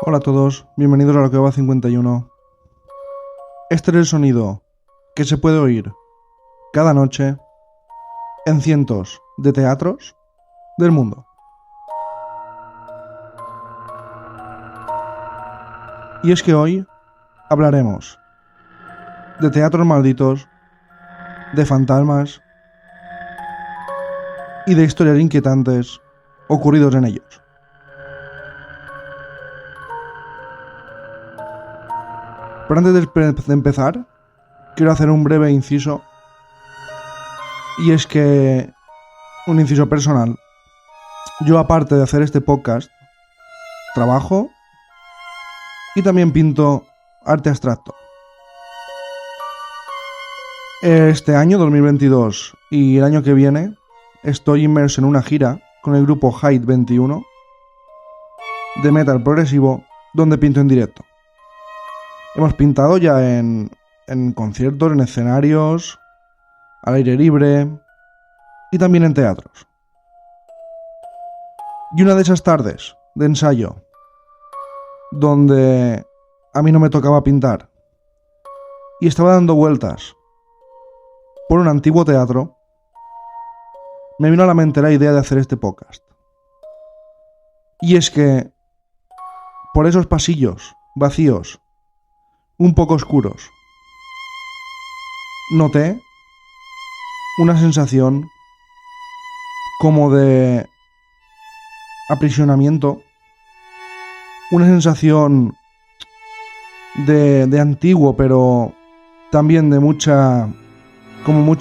Hola a todos, bienvenidos a la Cueva 51. Este es el sonido que se puede oír cada noche en cientos de teatros del mundo. Y es que hoy hablaremos de teatros malditos, de fantasmas y de historias inquietantes ocurridos en ellos. Pero antes de empezar, quiero hacer un breve inciso. Y es que, un inciso personal, yo aparte de hacer este podcast, trabajo y también pinto arte abstracto. Este año, 2022, y el año que viene, estoy inmerso en una gira con el grupo Height 21 de metal progresivo, donde pinto en directo. Hemos pintado ya en conciertos, en escenarios, al aire libre y también en teatros. Y una de esas tardes de ensayo, donde a mí no me tocaba pintar y estaba dando vueltas por un antiguo teatro, me vino a la mente la idea de hacer este podcast. Y es que por esos pasillos vacíos, un poco oscuros, noté una sensación como de aprisionamiento, una sensación de antiguo, pero también de mucha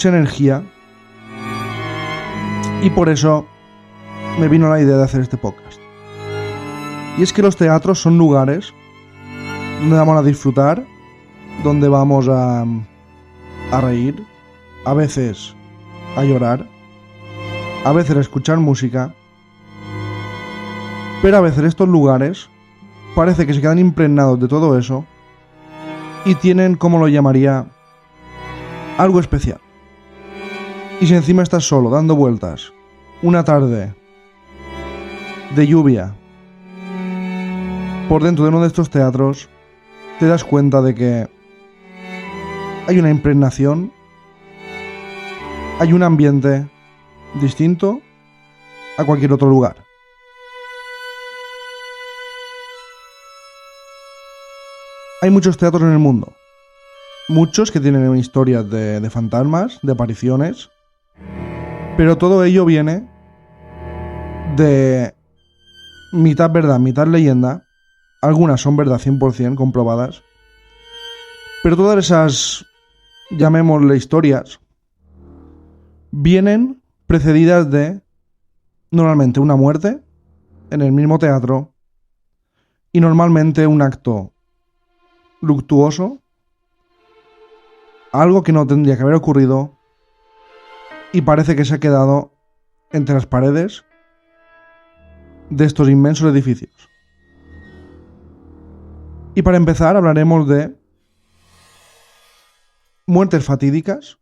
energía, y por eso me vino la idea de hacer este podcast. Y es que los teatros son lugares donde vamos a disfrutar, donde vamos a reír, a veces a llorar, a veces a escuchar música, pero a veces estos lugares parece que se quedan impregnados de todo eso y tienen, como lo llamaría, algo especial. Y si encima estás solo dando vueltas una tarde de lluvia por dentro de uno de estos teatros, te das cuenta de que hay una impregnación, hay un ambiente distinto a cualquier otro lugar. Hay muchos teatros en el mundo, muchos que tienen historias de fantasmas, de apariciones, pero todo ello viene de mitad verdad, mitad leyenda. Algunas son verdad 100% comprobadas, pero todas esas, llamémosle historias, vienen precedidas de, normalmente, una muerte en el mismo teatro y normalmente un acto luctuoso, algo que no tendría que haber ocurrido y parece que se ha quedado entre las paredes de estos inmensos edificios. Y para empezar hablaremos de muertes fatídicas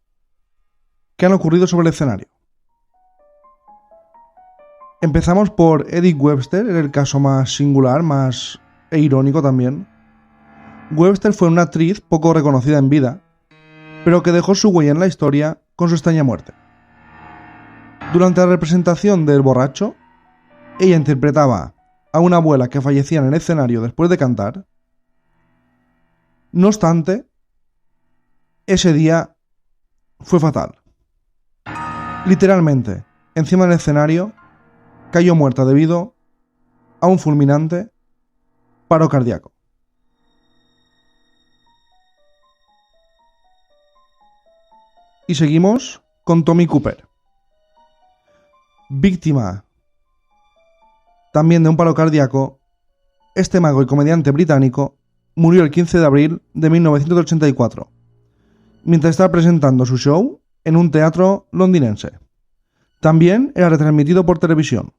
que han ocurrido sobre el escenario. Empezamos por Edith Webster, el caso más singular, más irónico también. Webster fue una actriz poco reconocida en vida, pero que dejó su huella en la historia con su extraña muerte. Durante la representación de El borracho, ella interpretaba a una abuela que fallecía en el escenario después de cantar. No obstante, ese día fue fatal. Literalmente, encima del escenario, cayó muerta debido a un fulminante paro cardíaco. Y seguimos con Tommy Cooper, víctima también de un paro cardíaco. Este mago y comediante británico murió el 15 de abril de 1984, mientras estaba presentando su show en un teatro londinense. También era retransmitido por televisión.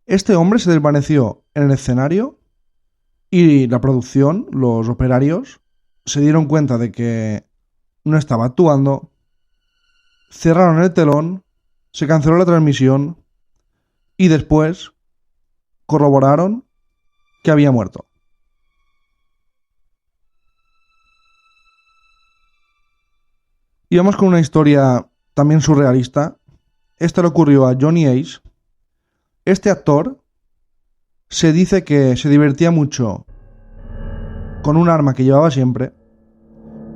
Este hombre se desvaneció en el escenario y la producción, los operarios, se dieron cuenta de que no estaba actuando, cerraron el telón, se canceló la transmisión y después corroboraron que había muerto. Y vamos con una historia también surrealista. Esta le ocurrió a Johnny Ace. Este actor se dice que se divertía mucho con un arma que llevaba siempre,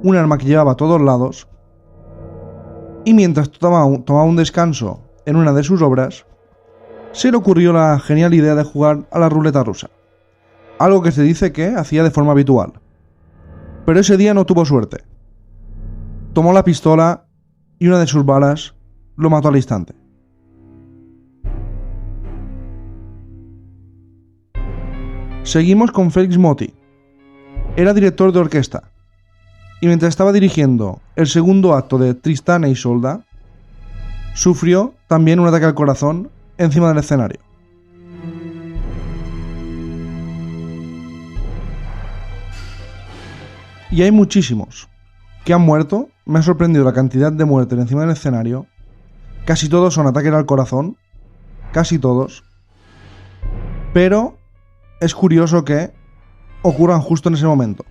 un arma que llevaba a todos lados, y mientras tomaba un descanso en una de sus obras, se le ocurrió la genial idea de jugar a la ruleta rusa, algo que se dice que hacía de forma habitual. Pero ese día no tuvo suerte. Tomó la pistola y una de sus balas lo mató al instante. Seguimos con Félix Motti. Era director de orquesta y mientras estaba dirigiendo el segundo acto de Tristán e Isolda, sufrió también un ataque al corazón encima del escenario. Y hay muchísimos que han muerto. Me ha sorprendido la cantidad de muertes encima del escenario. Casi todos son ataques al corazón. Casi todos. Pero es curioso que ocurran justo en ese momento.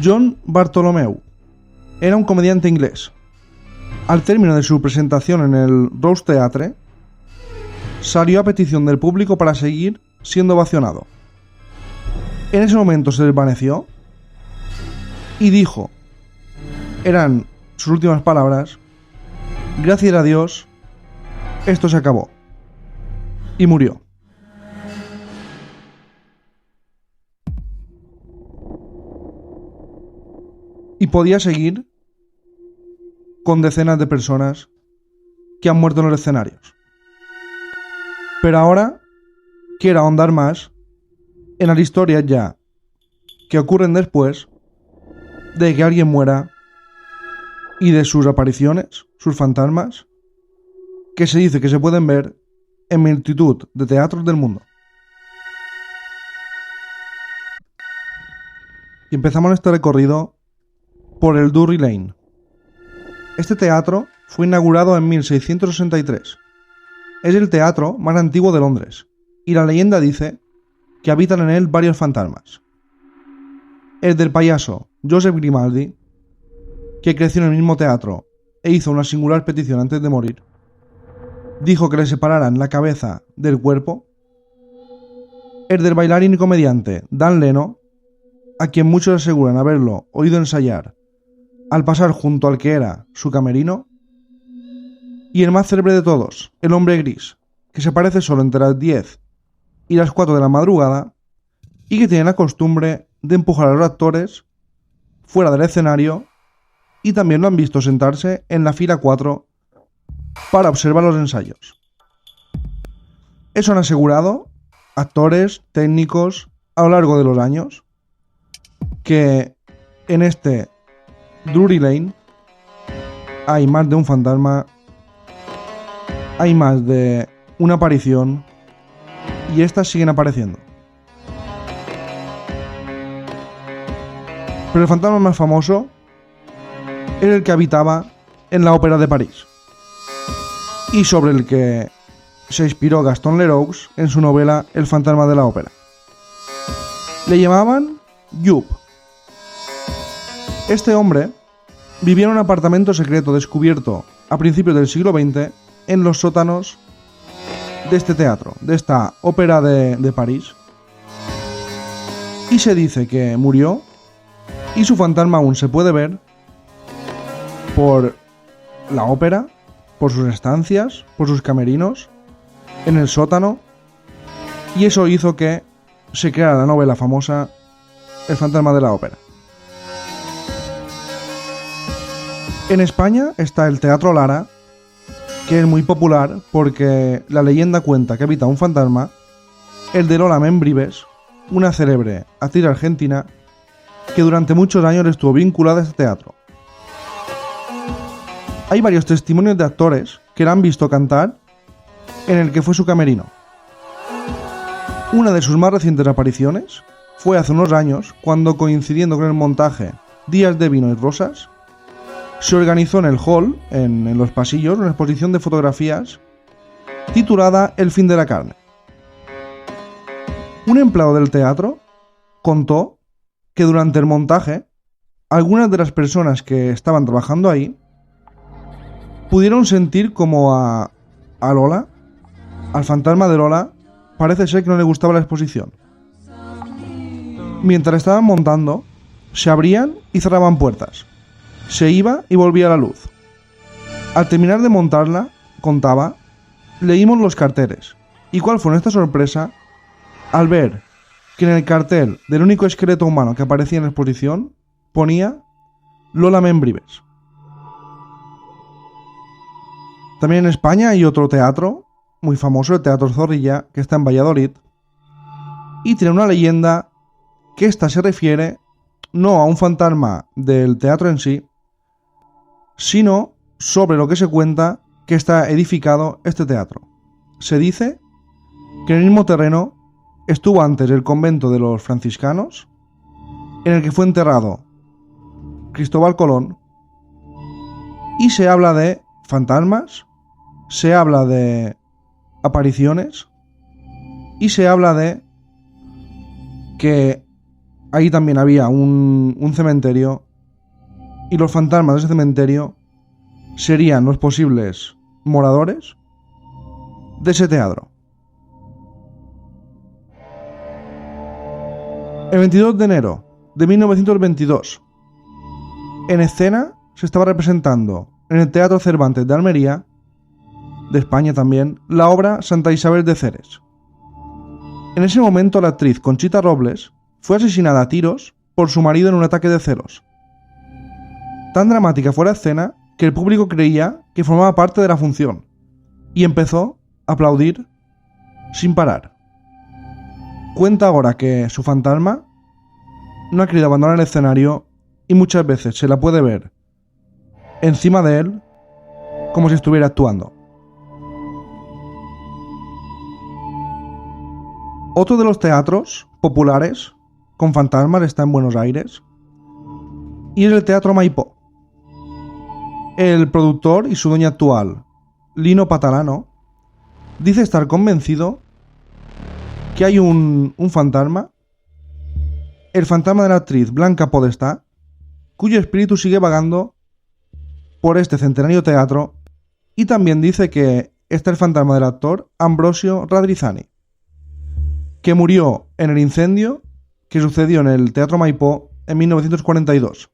John Bartholomew era un comediante inglés. Al término de su presentación en el Rose Theatre, salió a petición del público para seguir siendo ovacionado. En ese momento se desvaneció y dijo, eran sus últimas palabras: gracias a Dios, esto se acabó. Y murió. Y podía seguir con decenas de personas que han muerto en los escenarios. Pero ahora quiero ahondar más en las historias ya que ocurren después de que alguien muera y de sus apariciones, sus fantasmas, que se dice que se pueden ver en multitud de teatros del mundo. Y empezamos este recorrido por el Drury Lane. Este teatro fue inaugurado en 1663. Es el teatro más antiguo de Londres, y la leyenda dice que habitan en él varios fantasmas. El del payaso Joseph Grimaldi, que creció en el mismo teatro e hizo una singular petición antes de morir, dijo que le separaran la cabeza del cuerpo. El del bailarín y comediante Dan Leno, a quien muchos aseguran haberlo oído ensayar al pasar junto al que era su camerino. Y el más célebre de todos, el hombre gris, que se aparece solo entre las 10 y las 4 de la madrugada y que tiene la costumbre de empujar a los actores fuera del escenario, y también lo han visto sentarse en la fila 4 para observar los ensayos. Eso han asegurado actores, técnicos, a lo largo de los años, que en este Drury Lane hay más de un fantasma, hay más de una aparición, y estas siguen apareciendo. Pero el fantasma más famoso era el que habitaba en la Ópera de París, y sobre el que se inspiró Gaston Leroux en su novela El fantasma de la ópera. Le llamaban Yup. Este hombre vivía en un apartamento secreto descubierto a principios del siglo XX en los sótanos de este teatro, de esta ópera de París, y se dice que murió y su fantasma aún se puede ver por la ópera, por sus estancias, por sus camerinos, en el sótano, y eso hizo que se creara la novela famosa El fantasma de la ópera. En España está el Teatro Lara, que es muy popular porque la leyenda cuenta que habita un fantasma, el de Lola Membrives, una célebre actriz argentina que durante muchos años estuvo vinculada a este teatro. Hay varios testimonios de actores que la han visto cantar en el que fue su camerino. Una de sus más recientes apariciones fue hace unos años, cuando, coincidiendo con el montaje Días de vino y rosas, se organizó en el hall, en los pasillos, una exposición de fotografías titulada El fin de la carne, Un empleado del teatro contó que durante el montaje, algunas de las personas que estaban trabajando ahí pudieron sentir como a Lola, al fantasma de Lola, parece ser que no le gustaba la exposición. Mientras estaban montando, se abrían y cerraban puertas. Se iba y volvía la luz. Al terminar de montarla, contaba, leímos los carteles. ¿Y cuál fue nuestra sorpresa al ver que en el cartel del único esqueleto humano que aparecía en la exposición ponía Lola Membrives? También en España hay otro teatro muy famoso, el Teatro Zorrilla, que está en Valladolid, y tiene una leyenda que esta se refiere no a un fantasma del teatro en sí, sino sobre lo que se cuenta que está edificado este teatro. Se dice que en el mismo terreno estuvo antes el convento de los franciscanos, en el que fue enterrado Cristóbal Colón, y se habla de fantasmas, se habla de apariciones y se habla de que ahí también había un cementerio y los fantasmas de ese cementerio serían los posibles moradores de ese teatro. El 22 de enero de 1922, en escena se estaba representando en el Teatro Cervantes de Almería, de España también, la obra Santa Isabel de Ceres. En ese momento la actriz Conchita Robles fue asesinada a tiros por su marido en un ataque de celos. Tan dramática fue la escena que el público creía que formaba parte de la función y empezó a aplaudir sin parar. Cuenta ahora que su fantasma no ha querido abandonar el escenario y muchas veces se la puede ver encima de él como si estuviera actuando. Otro de los teatros populares con fantasmas está en Buenos Aires y es el Teatro Maipó. El productor y su dueño actual, Lino Patalano, dice estar convencido que hay un fantasma, el fantasma de la actriz Blanca Podestá, cuyo espíritu sigue vagando por este centenario teatro, y también dice que está el fantasma del actor Ambrosio Radrizzani, que murió en el incendio que sucedió en el Teatro Maipó en 1942.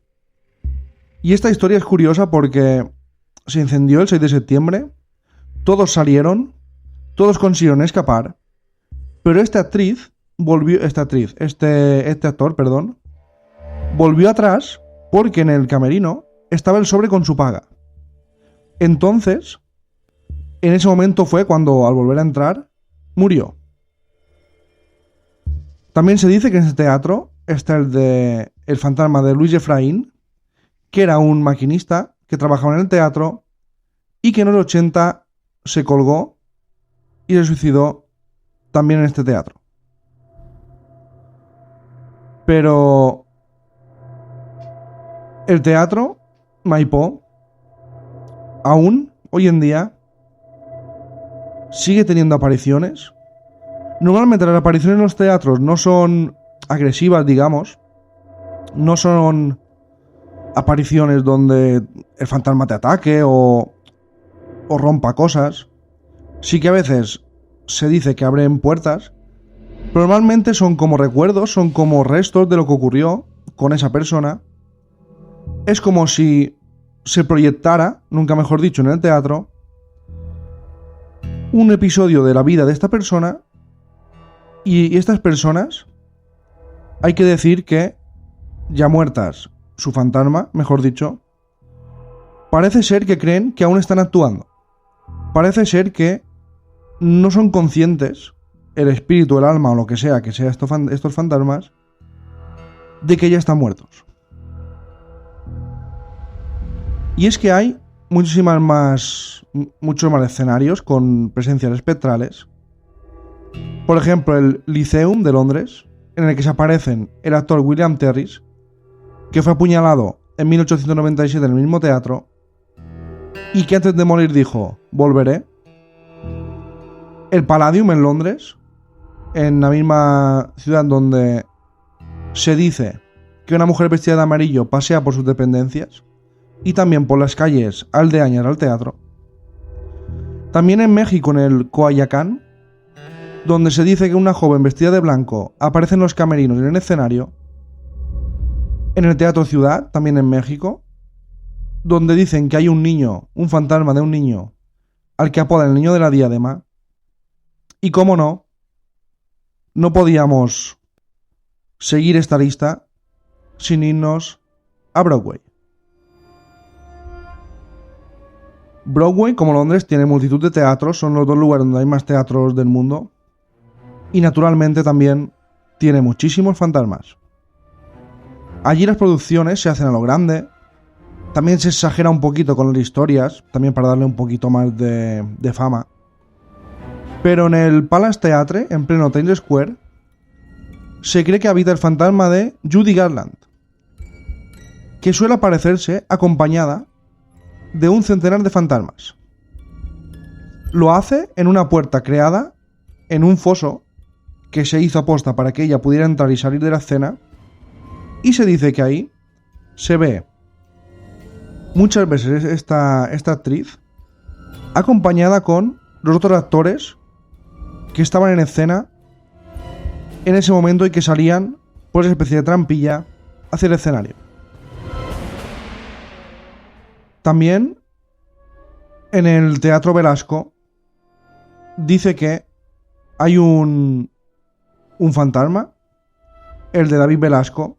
Y esta historia es curiosa porque se incendió el 6 de septiembre, todos salieron, todos consiguieron escapar, pero este actor, volvió atrás porque en el camerino estaba el sobre con su paga. Entonces, en ese momento fue cuando, al volver a entrar, murió. También se dice que en este teatro está el fantasma de Luis Efraín, que era un maquinista que trabajaba en el teatro y que en los 80 se colgó y se suicidó también en este teatro. Pero el Teatro Maipó aún hoy en día sigue teniendo apariciones. Normalmente las apariciones en los teatros no son agresivas, digamos. No son apariciones donde el fantasma te ataque o rompa cosas. Sí que a veces se dice que abren puertas, pero normalmente son como recuerdos, son como restos de lo que ocurrió con esa persona. Es como si se proyectara, nunca mejor dicho, en el teatro, un episodio de la vida de esta persona. Y estas personas, hay que decir que, ya muertas, su fantasma, mejor dicho, parece ser que creen que aún están actuando. Parece ser que no son conscientes, el espíritu, el alma o lo que sea estos fantasmas, de que ya están muertos. Y es que hay muchos más escenarios con presencias espectrales. Por ejemplo, el Lyceum de Londres, en el que se aparecen el actor William Terriss, que fue apuñalado en 1897 en el mismo teatro, y que antes de morir dijo, volveré. El Palladium en Londres, en la misma ciudad donde se dice que una mujer vestida de amarillo pasea por sus dependencias y también por las calles aldeañas al teatro. También en México, en el Coayacán, donde se dice que una joven vestida de blanco aparece en los camerinos y en el escenario. En el Teatro Ciudad, también en México, donde dicen que hay un niño, un fantasma de un niño, al que apodan el niño de la diadema. Y cómo no, no podíamos seguir esta lista sin irnos a Broadway. Broadway, como Londres, tiene multitud de teatros, son los dos lugares donde hay más teatros del mundo. Y naturalmente también tiene muchísimos fantasmas. Allí las producciones se hacen a lo grande. También se exagera un poquito con las historias, también para darle un poquito más de fama. Pero en el Palace Theatre, en pleno Times Square, se cree que habita el fantasma de Judy Garland, que suele aparecerse acompañada de un centenar de fantasmas. Lo hace en una puerta creada en un foso que se hizo aposta para que ella pudiera entrar y salir de la escena, y se dice que ahí se ve muchas veces esta actriz acompañada con los otros actores que estaban en escena en ese momento y que salían por esa especie de trampilla hacia el escenario. También en el Teatro Velasco dice que hay un fantasma, el de David Velasco,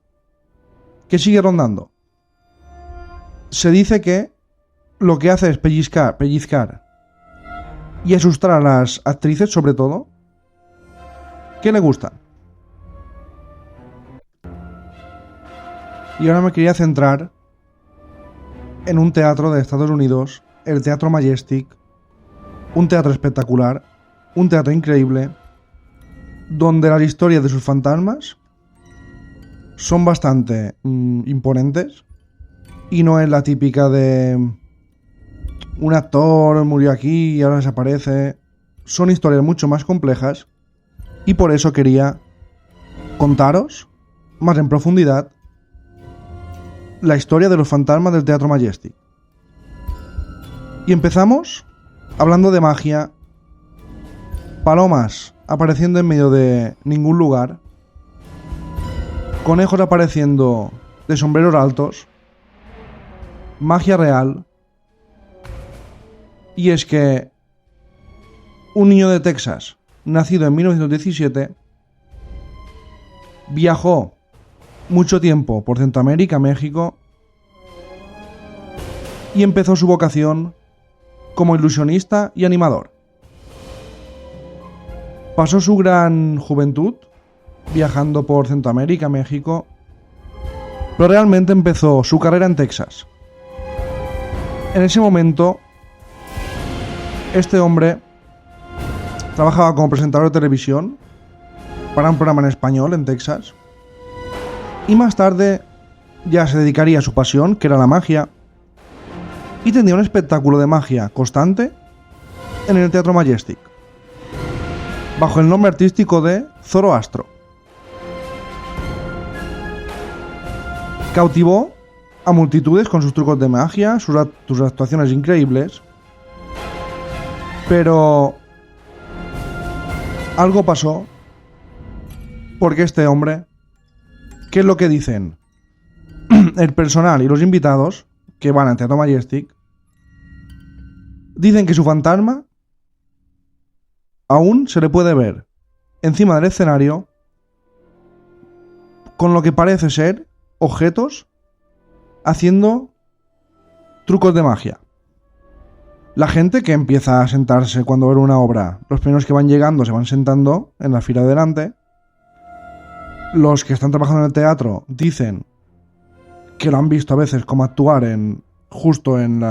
que sigue rondando. Se dice que lo que hace es pellizcar y asustar a las actrices, sobre todo, que le gustan. Y ahora me quería centrar en un teatro de Estados Unidos, el Teatro Majestic, un teatro espectacular, un teatro increíble, donde las historias de sus fantasmas son bastante imponentes y no es la típica de un actor murió aquí y ahora desaparece. Son historias mucho más complejas y por eso quería contaros más en profundidad la historia de los fantasmas del Teatro Majestic. Y empezamos hablando de magia, palomas apareciendo en medio de ningún lugar, conejos apareciendo de sombreros altos, magia real. Y es que un niño de Texas, nacido en 1917, viajó mucho tiempo por Centroamérica, México, y empezó su vocación como ilusionista y animador. Pasó su gran juventud viajando por Centroamérica, México, pero realmente empezó su carrera en Texas. En ese momento, este hombre trabajaba como presentador de televisión para un programa en español en Texas, y más tarde ya se dedicaría a su pasión, que era la magia, y tendría un espectáculo de magia constante en el Teatro Majestic, bajo el nombre artístico de Zoroastro. Cautivó a multitudes con sus trucos de magia, sus actuaciones increíbles, pero algo pasó porque este hombre, ¿qué es lo que dicen el personal y los invitados que van al Teatro Majestic? Dicen que su fantasma aún se le puede ver encima del escenario con lo que parece ser objetos haciendo trucos de magia. La gente que empieza a sentarse cuando ve una obra, los primeros que van llegando se van sentando en la fila de delante. Los que están trabajando en el teatro dicen que lo han visto a veces como actuar justo en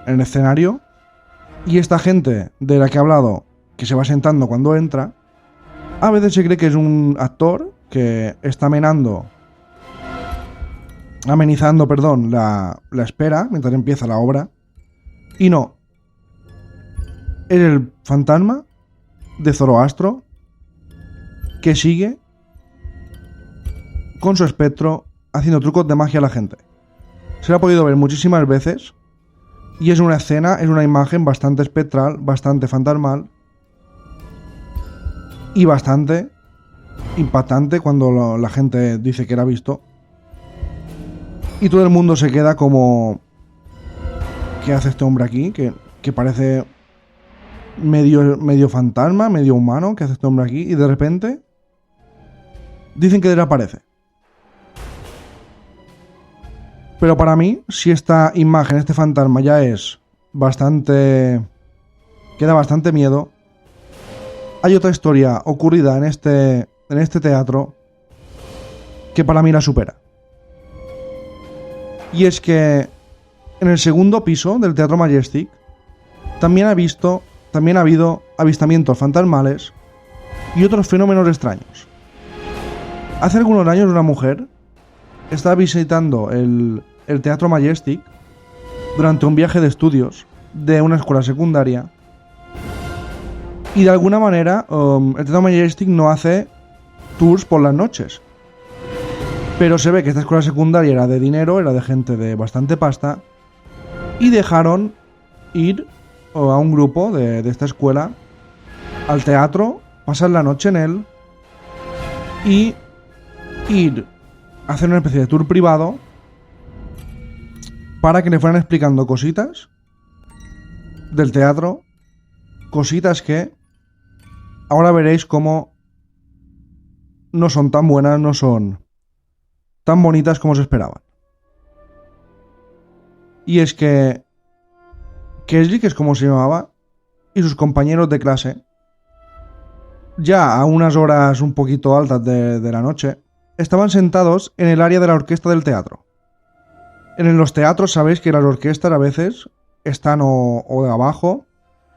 el escenario. Y esta gente de la que he hablado, que se va sentando cuando entra, a veces se cree que es un actor que está amenizando la espera mientras empieza la obra. Y no, es el fantasma de Zoroastro que sigue con su espectro haciendo trucos de magia a la gente. Se lo ha podido ver muchísimas veces y es una escena, es una imagen bastante espectral, bastante fantasmal y bastante impactante cuando la gente dice que la ha visto. Y todo el mundo se queda como... ¿Qué hace este hombre aquí? Que parece medio fantasma, medio humano. ¿Qué hace este hombre aquí? Y de repente dicen que desaparece. Pero para mí, si esta imagen, este fantasma ya es bastante... que da bastante miedo, hay otra historia ocurrida en este teatro que para mí la supera. Y es que en el segundo piso del Teatro Majestic también ha habido avistamientos fantasmales y otros fenómenos extraños. Hace algunos años una mujer estaba visitando el Teatro Majestic durante un viaje de estudios de una escuela secundaria y de alguna manera el Teatro Majestic no hace tours por las noches. Pero se ve que esta escuela secundaria era de dinero, era de gente de bastante pasta y dejaron ir a un grupo de esta escuela al teatro, pasar la noche en él y ir a hacer una especie de tour privado para que le fueran explicando cositas del teatro, cositas que ahora veréis cómo no son tan buenas, no son tan bonitas como se esperaban. Y es que Keswick, que es como se llamaba, y sus compañeros de clase, ya a unas horas un poquito altas de la noche, estaban sentados en el área de la orquesta del teatro. En los teatros sabéis que las orquestas a veces están o de abajo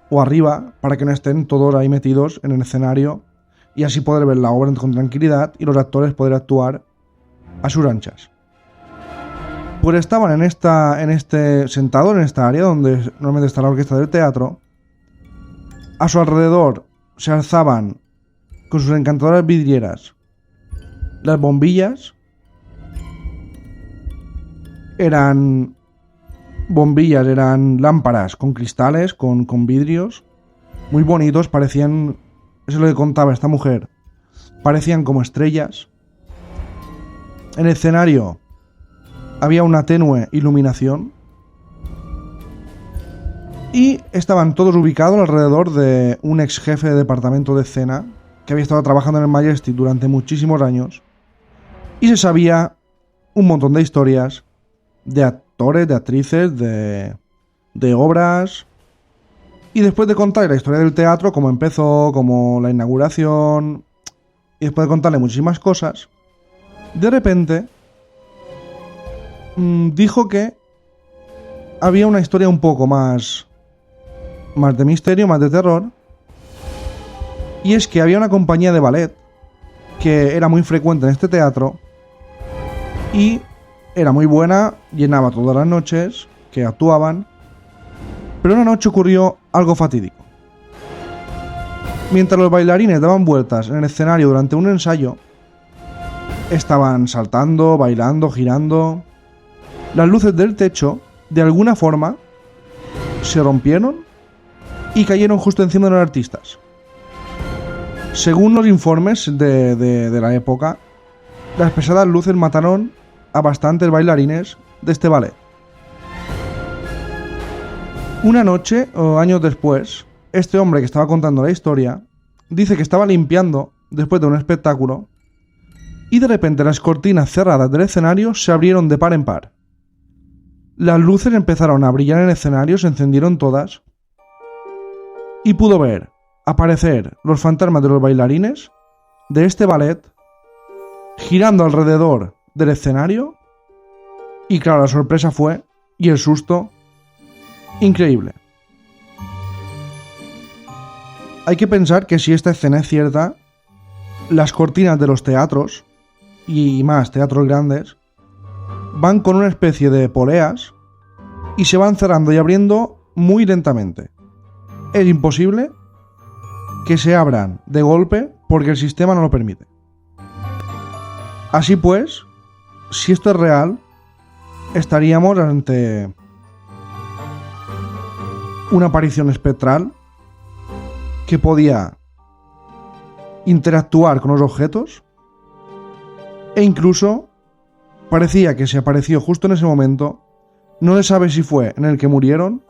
o arriba para que no estén todos ahí metidos en el escenario y así poder ver la obra con tranquilidad y los actores poder actuar a sus anchas. Pues estaban sentados en esta área donde normalmente está la orquesta del teatro. A su alrededor se alzaban con sus encantadoras vidrieras las bombillas. Eran lámparas con cristales, con vidrios muy bonitos, parecían, eso es lo que contaba esta mujer, parecían como estrellas. En el escenario había una tenue iluminación y estaban todos ubicados alrededor de un ex jefe de departamento de escena que había estado trabajando en el Majestic durante muchísimos años y se sabía un montón de historias de actores, de actrices, de obras. Y después de contar la historia del teatro, cómo empezó, como la inauguración, y después de contarle muchísimas cosas, de repente dijo que había una historia un poco más de misterio, más de terror, y es que había una compañía de ballet que era muy frecuente en este teatro y era muy buena, llenaba todas las noches que actuaban, pero una noche ocurrió algo fatídico. Mientras los bailarines daban vueltas en el escenario durante un ensayo, estaban saltando, bailando, girando. Las luces del techo, de alguna forma, se rompieron y cayeron justo encima de los artistas. Según los informes de la época, las pesadas luces mataron a bastantes bailarines de este ballet. Una noche, o años después, este hombre que estaba contando la historia dice que estaba limpiando después de un espectáculo y de repente las cortinas cerradas del escenario se abrieron de par en par. Las luces empezaron a brillar en el escenario, se encendieron todas y pudo ver aparecer los fantasmas de los bailarines de este ballet girando alrededor del escenario y claro, la sorpresa fue y el susto increíble. Hay que pensar que si esta escena es cierta, las cortinas de los teatros y más teatros grandes van con una especie de poleas y se van cerrando y abriendo muy lentamente. Es imposible que se abran de golpe porque el sistema no lo permite. Así pues, si esto es real, estaríamos ante una aparición espectral que podía interactuar con los objetos e incluso parecía que se apareció justo en ese momento. No se sabe si fue en el que murieron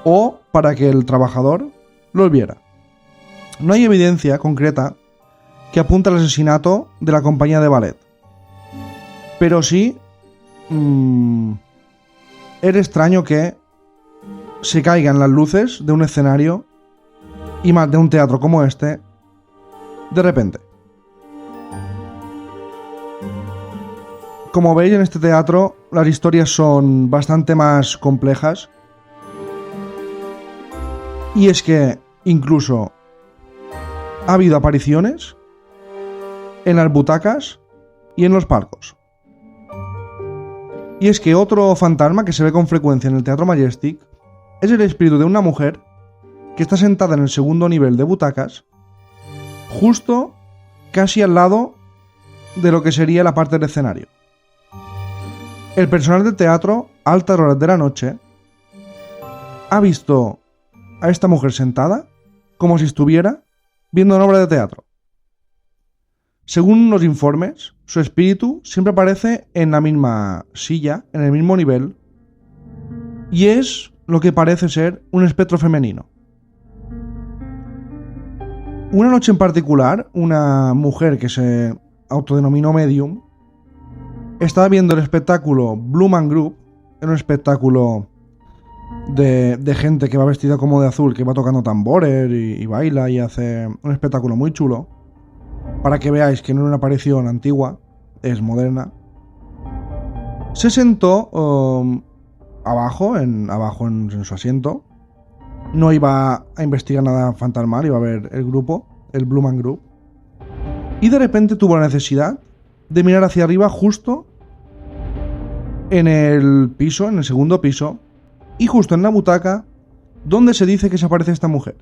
o para que el trabajador lo viera. No hay evidencia concreta que apunte al asesinato de la compañía de ballet, pero sí era extraño que se caigan las luces de un escenario y más de un teatro como este de repente. Como veis, en este teatro las historias son bastante más complejas, y es que incluso ha habido apariciones en las butacas y en los palcos. Y es que otro fantasma que se ve con frecuencia en el Teatro Majestic es el espíritu de una mujer que está sentada en el segundo nivel de butacas, justo casi al lado de lo que sería la parte del escenario. El personal del teatro, a altas horas de la noche, ha visto a esta mujer sentada como si estuviera viendo una obra de teatro. Según los informes, su espíritu siempre aparece en la misma silla, en el mismo nivel, y es lo que parece ser un espectro femenino. Una noche en particular, una mujer que se autodenominó medium estaba viendo el espectáculo Blue Man Group, era un espectáculo de gente que va vestida como de azul, que va tocando tambores y baila y hace un espectáculo muy chulo, para que veáis que no es una aparición antigua, es moderna. Se sentó abajo en su asiento. No iba a investigar nada fantasmal, iba a ver el grupo, el Blue Man Group, y de repente tuvo la necesidad de mirar hacia arriba justo en el piso, en el segundo piso, y justo en la butaca donde se dice que se aparece esta mujer.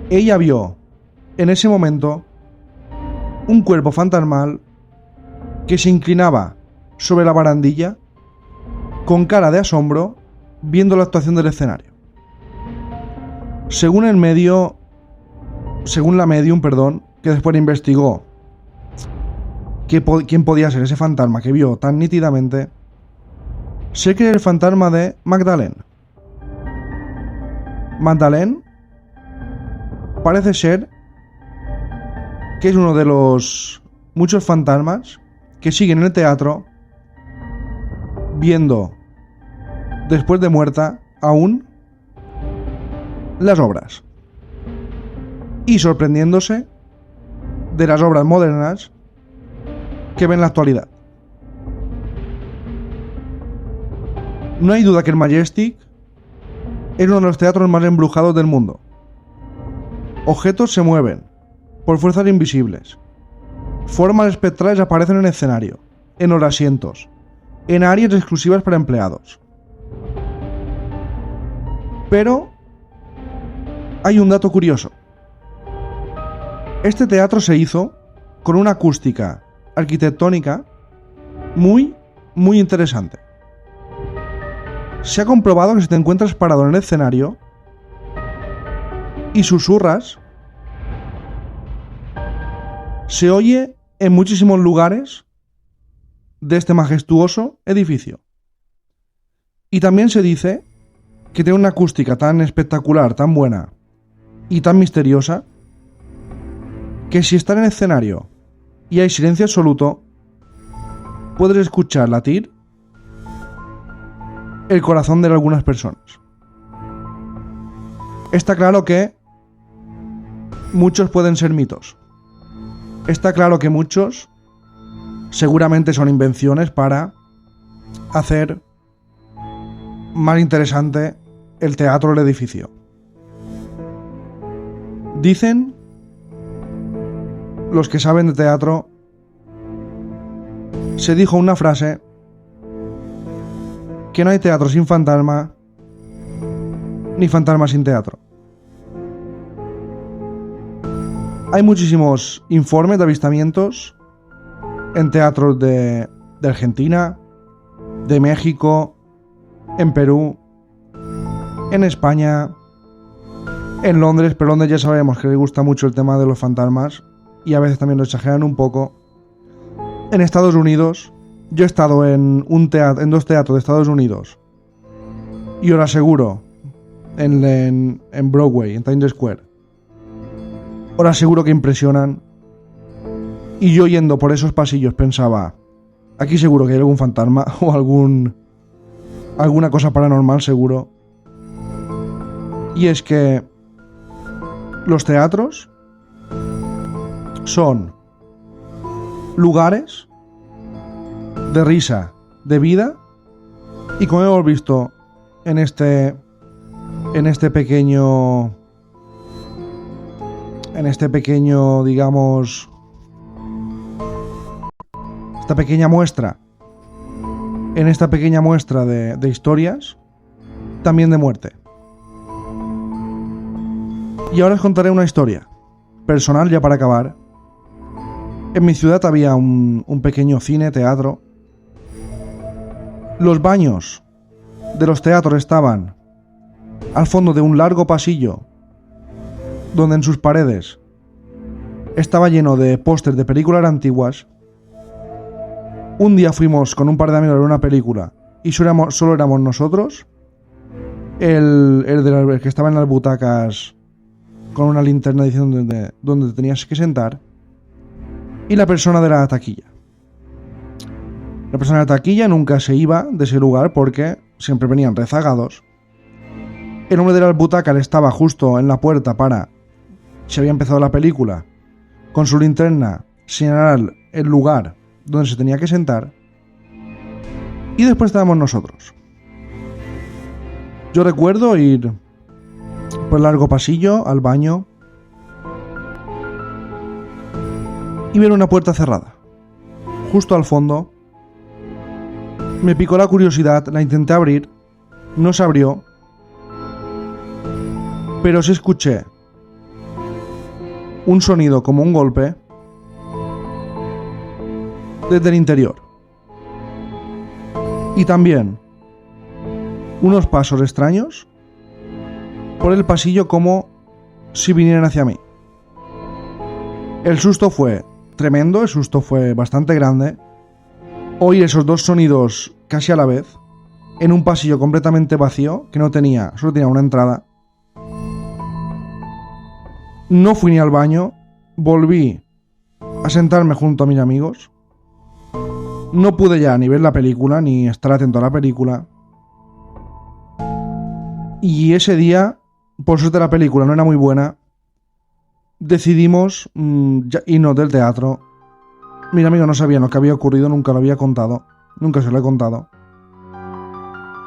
Ella vio en ese momento un cuerpo fantasmal que se inclinaba sobre la barandilla con cara de asombro viendo la actuación del escenario. Según la medium, que después investigó quién podía ser ese fantasma que vio tan nítidamente, se cree el fantasma de Magdalene. Magdalene parece ser que es uno de los muchos fantasmas que siguen en el teatro viendo, después de muerta, aún las obras y sorprendiéndose de las obras modernas que ven en la actualidad. No hay duda que el Majestic es uno de los teatros más embrujados del mundo. Objetos se mueven por fuerzas invisibles. Formas espectrales aparecen en el escenario, en los asientos, en áreas exclusivas para empleados. Pero hay un dato curioso. Este teatro se hizo con una acústica arquitectónica muy, muy interesante. Se ha comprobado que si te encuentras parado en el escenario y susurras, se oye en muchísimos lugares de este majestuoso edificio. Y también se dice que tiene una acústica tan espectacular, tan buena y tan misteriosa, que si estás en el escenario y hay silencio absoluto, puedes escuchar latir el corazón de algunas personas. Está claro que muchos pueden ser mitos. Está claro que muchos seguramente son invenciones para hacer más interesante el teatro o el edificio. Dicen los que saben de teatro, se dijo una frase, que no hay teatro sin fantasma, ni fantasma sin teatro. Hay muchísimos informes de avistamientos en teatros de Argentina, de México, en Perú, en España, en Londres, pero Londres ya sabemos que le gusta mucho el tema de los fantasmas y a veces también lo exageran un poco. En Estados Unidos, yo he estado en dos teatros de Estados Unidos y os lo aseguro, en Broadway, en Times Square, os aseguro que impresionan. Y yo yendo por esos pasillos pensaba, aquí seguro que hay algún fantasma o alguna cosa paranormal seguro. Y es que los teatros son lugares de risa, de vida, y como hemos visto en este pequeño, digamos, esta pequeña muestra de historias, también de muerte. Y ahora os contaré una historia personal ya para acabar. En mi ciudad había un pequeño cine, teatro. Los baños de los teatros estaban al fondo de un largo pasillo donde en sus paredes estaba lleno de pósters de películas antiguas. Un día fuimos con un par de amigos a ver una película y solo éramos nosotros, el que estaba en las butacas con una linterna diciendo dónde te tenías que sentar, y la persona de la taquilla. La persona de la taquilla nunca se iba de ese lugar porque siempre venían rezagados. El hombre de las butacas estaba justo en la puerta para, si había empezado la película, con su linterna señalar el lugar donde se tenía que sentar. Y después estábamos nosotros. Yo recuerdo ir por el largo pasillo al baño y ver una puerta cerrada. Justo al fondo. Me picó la curiosidad, la intenté abrir, no se abrió, pero sí escuché un sonido como un golpe desde el interior. Y también unos pasos extraños por el pasillo como si vinieran hacia mí. El susto fue tremendo, el susto fue bastante grande. Oí esos dos sonidos casi a la vez, en un pasillo completamente vacío, que solo tenía una entrada. No fui ni al baño, volví a sentarme junto a mis amigos. No pude ya ni ver la película, ni estar atento a la película. Y ese día, por suerte la película no era muy buena, decidimos irnos del teatro. Mis amigos no sabían lo que había ocurrido, nunca lo había contado, nunca se lo he contado.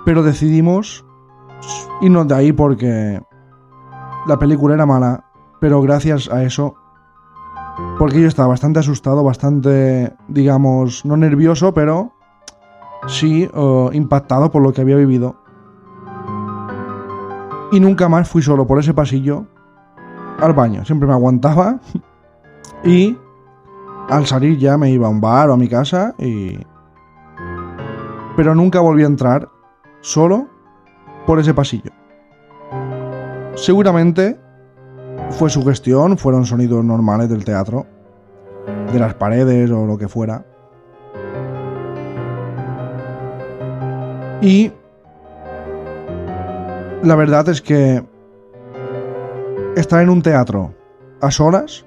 Pero decidimos irnos de ahí porque la película era mala, pero gracias a eso, porque yo estaba bastante asustado, bastante, digamos, no nervioso, pero sí impactado por lo que había vivido. Y nunca más fui solo por ese pasillo al baño, siempre me aguantaba y al salir ya me iba a un bar o a mi casa pero nunca volví a entrar solo por ese pasillo. Seguramente fue sugestión, fueron sonidos normales del teatro, de las paredes o lo que fuera. Y la verdad es que estar en un teatro a solas,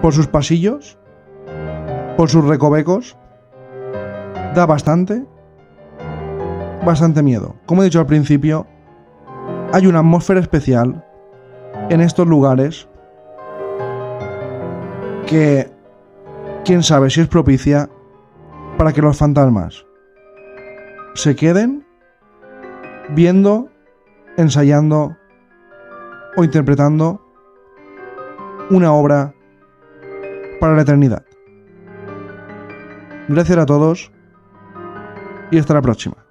por sus pasillos, por sus recovecos, da bastante miedo. Como he dicho al principio, hay una atmósfera especial en estos lugares que quién sabe si es propicia para que los fantasmas se queden viendo, ensayando o interpretando una obra para la eternidad. Gracias a todos y hasta la próxima.